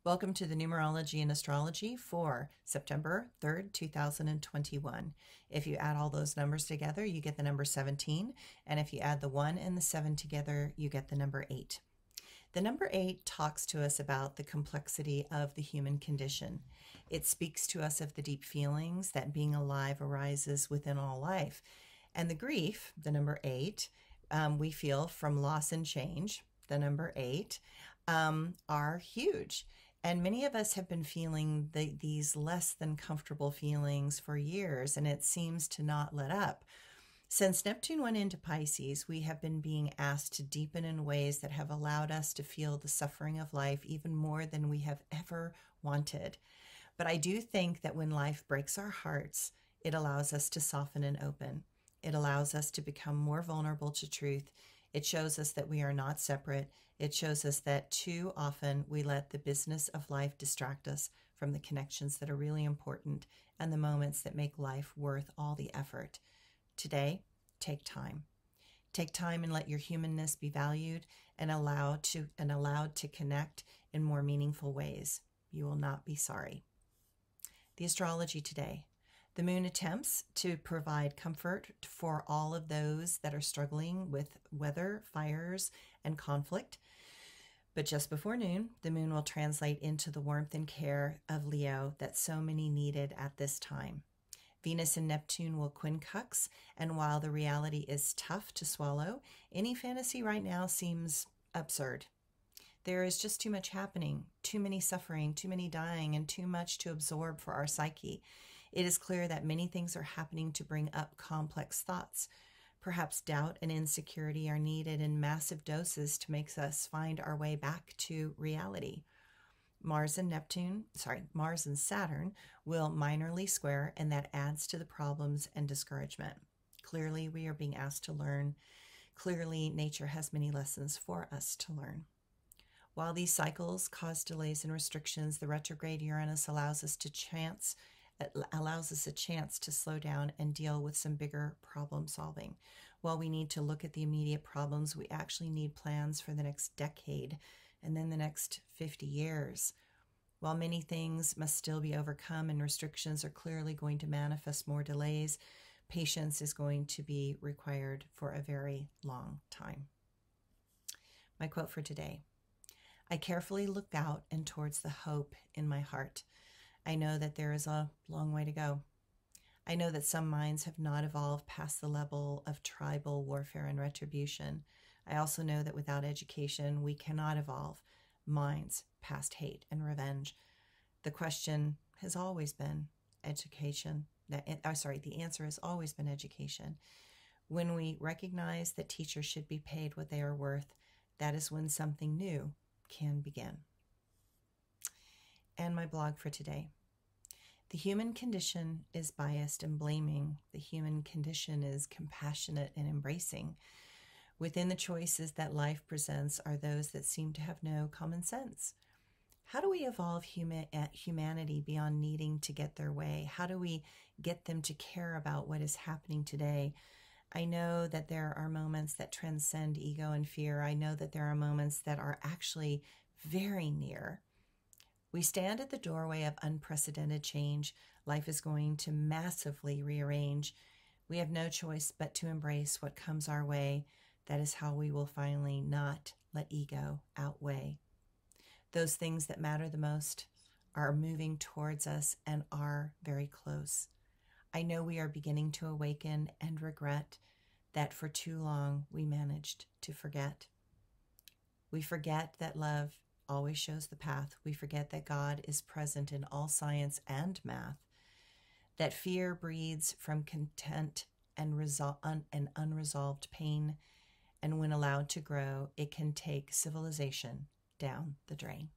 Welcome to the Numerology and Astrology for September 3rd, 2021. If you add all those numbers together, you get the number 17. And if you add the 1 and the 7 together, you get the number 8. The number 8 talks to us about the complexity of the human condition. It speaks to us of the deep feelings that being alive arises within all life. And the grief, the number 8, we feel from loss and change, the number 8, are huge. And many of us have been feeling these less than comfortable feelings for years, and it seems to not let up. Since Neptune went into Pisces, we have been being asked to deepen in ways that have allowed us to feel the suffering of life even more than we have ever wanted. But I do think that when life breaks our hearts, it allows us to soften and open. It allows us to become more vulnerable to truth. It shows us that we are not separate. It shows us that too often we let the business of life distract us from the connections that are really important and the moments that make life worth all the effort. Today, take time. Take time and let your humanness be valued and allowed to connect in more meaningful ways. You will not be sorry. The astrology today. The moon attempts to provide comfort for all of those that are struggling with weather, fires, and conflict. But just before noon, the moon will translate into the warmth and care of Leo that so many needed at this time. Venus and Neptune will quincux, and while the reality is tough to swallow, any fantasy right now seems absurd. There is just too much happening, too many suffering, too many dying, and too much to absorb for our psyche. It is clear that many things are happening to bring up complex thoughts. Perhaps doubt and insecurity are needed in massive doses to make us find our way back to reality. Mars and Saturn will minorly square, and that adds to the problems and discouragement. Clearly, we are being asked to learn. Clearly, nature has many lessons for us to learn. While these cycles cause delays and restrictions, the retrograde Uranus allows us a chance to slow down and deal with some bigger problem solving. While we need to look at the immediate problems, we actually need plans for the next decade and then the next 50 years. While many things must still be overcome and restrictions are clearly going to manifest more delays, patience is going to be required for a very long time. My quote for today: I carefully look out and towards the hope in my heart. I know that there is a long way to go. I know that some minds have not evolved past the level of tribal warfare and retribution. I also know that without education, we cannot evolve minds past hate and revenge. The question has always been education. The answer has always been education. When we recognize that teachers should be paid what they are worth, that is when something new can begin. And my blog for today. The human condition is biased and blaming. The human condition is compassionate and embracing. Within the choices that life presents are those that seem to have no common sense. How do we evolve humanity beyond needing to get their way? How do we get them to care about what is happening today? I know that there are moments that transcend ego and fear. I know that there are moments that are actually very near. We stand at the doorway of unprecedented change. Life is going to massively rearrange. We have no choice but to embrace what comes our way. That is how we will finally not let ego outweigh. Those things that matter the most are moving towards us and are very close. I know we are beginning to awaken and regret that for too long we managed to forget. We forget that love always shows the path. We forget that God is present in all science and math, that fear breeds from content and unresolved pain, and when allowed to grow, it can take civilization down the drain.